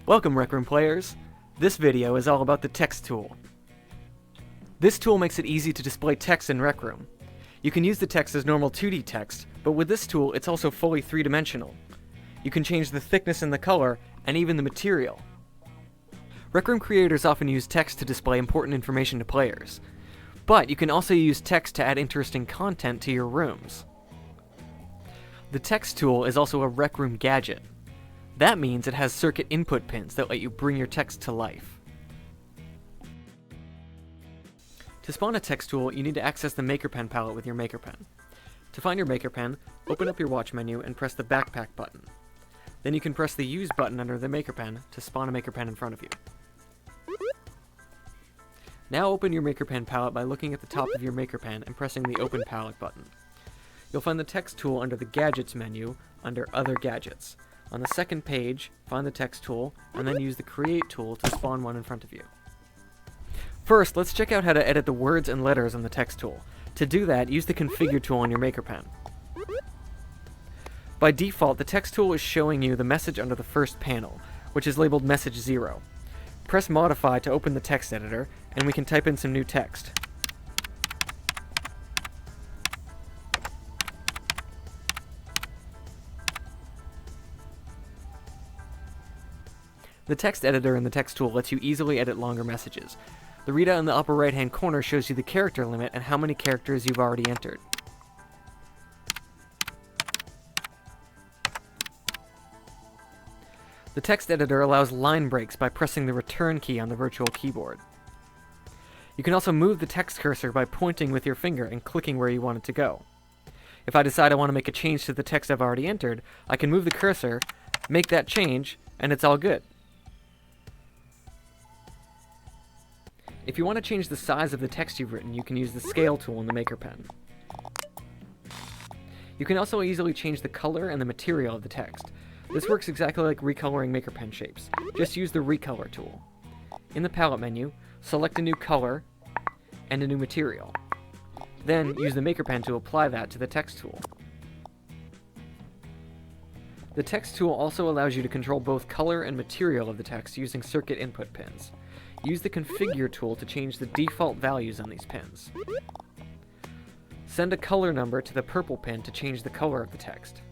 Welcome, Rec Room players! This video is all about the text tool. This tool makes it easy to display text in Rec Room. You can use the text as normal 2D text, but with this tool it's also fully 3-dimensional. You can change the thickness and the color, and even the material. Rec Room creators often use text to display important information to players, but you can also use text to add interesting content to your rooms. The text tool is also a Rec Room gadget. That means it has circuit input pins that let you bring your text to life. To spawn a text tool, you need to access the Maker Pen palette with your Maker Pen. To find your Maker Pen, open up your watch menu and press the Backpack button. Then you can press the Use button under the Maker Pen to spawn a Maker Pen in front of you. Now open your Maker Pen palette by looking at the top of your Maker Pen and pressing the Open Palette button. You'll find the text tool under the Gadgets menu under Other Gadgets. On the second page, find the text tool, and then use the Create tool to spawn one in front of you. First, let's check out how to edit the words and letters on the text tool. To do that, use the Configure tool on your Maker Pen. By default, the text tool is showing you the message under the first panel, which is labeled Message 0. Press Modify to open the text editor, and we can type in some new text. The text editor in the text tool lets you easily edit longer messages. The readout in the upper right-hand corner shows you the character limit and how many characters you've already entered. The text editor allows line breaks by pressing the return key on the virtual keyboard. You can also move the text cursor by pointing with your finger and clicking where you want it to go. If I decide I want to make a change to the text I've already entered, I can move the cursor, make that change, and it's all good. If you want to change the size of the text you've written, you can use the Scale tool in the Maker Pen. You can also easily change the color and the material of the text. This works exactly like recoloring Maker Pen shapes. Just use the Recolor tool. In the palette menu, select a new color and a new material. Then use the Maker Pen to apply that to the text tool. The text tool also allows you to control both color and material of the text using circuit input pins. Use the Configure tool to change the default values on these pins. Send a color number to the purple pin to change the color of the text.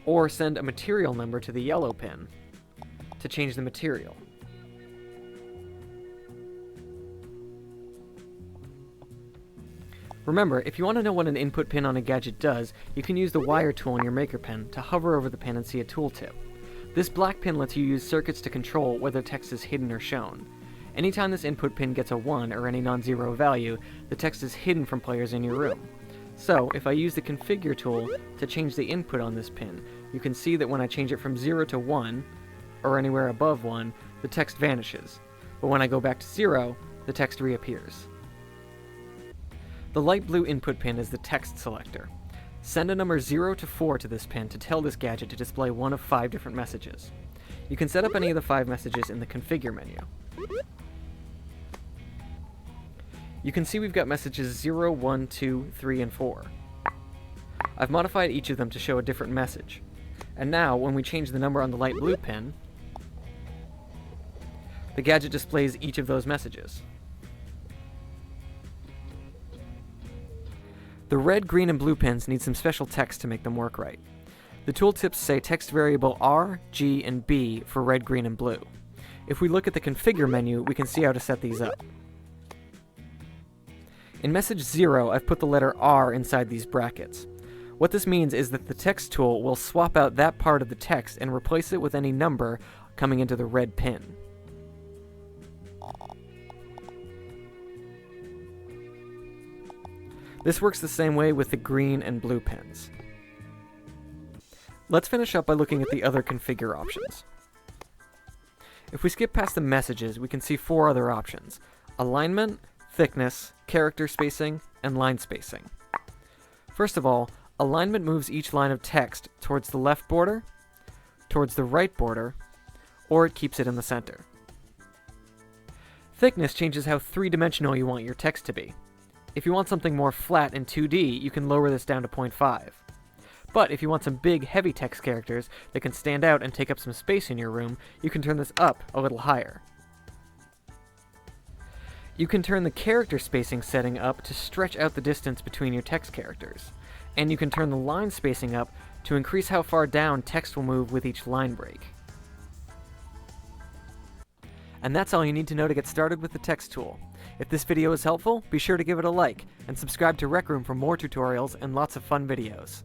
Or send a material number to the yellow pin to change the material. Remember, if you want to know what an input pin on a gadget does, you can use the Wire tool in your Maker Pen to hover over the pin and see a tooltip. This black pin lets you use circuits to control whether text is hidden or shown. Anytime this input pin gets a 1 or any non-zero value, the text is hidden from players in your room. So, if I use the Configure tool to change the input on this pin, you can see that when I change it from 0 to 1, or anywhere above 1, the text vanishes. But when I go back to 0, the text reappears. The light blue input pin is the text selector. Send a number 0 to 4 to this pin to tell this gadget to display one of 5 different messages. You can set up any of the 5 messages in the Configure menu. You can see we've got messages 0, 1, 2, 3, and 4. I've modified each of them to show a different message. And now, when we change the number on the light blue pin, the gadget displays each of those messages. The red, green, and blue pins need some special text to make them work right. The tooltips say text variable R, G, and B for red, green, and blue. If we look at the Configure menu, we can see how to set these up. In message 0, I've put the letter R inside these brackets. What this means is that the text tool will swap out that part of the text and replace it with any number coming into the red pin. This works the same way with the green and blue pins. Let's finish up by looking at the other Configure options. If we skip past the messages, we can see 4 other options: alignment, thickness, character spacing, and line spacing. First of all, alignment moves each line of text towards the left border, towards the right border, or it keeps it in the center. Thickness changes how 3-dimensional you want your text to be. If you want something more flat in 2D, you can lower this down to 0.5. But if you want some big, heavy text characters that can stand out and take up some space in your room, you can turn this up a little higher. You can turn the character spacing setting up to stretch out the distance between your text characters. And you can turn the line spacing up to increase how far down text will move with each line break. And that's all you need to know to get started with the text tool. If this video is helpful, be sure to give it a like, and subscribe to Rec Room for more tutorials and lots of fun videos.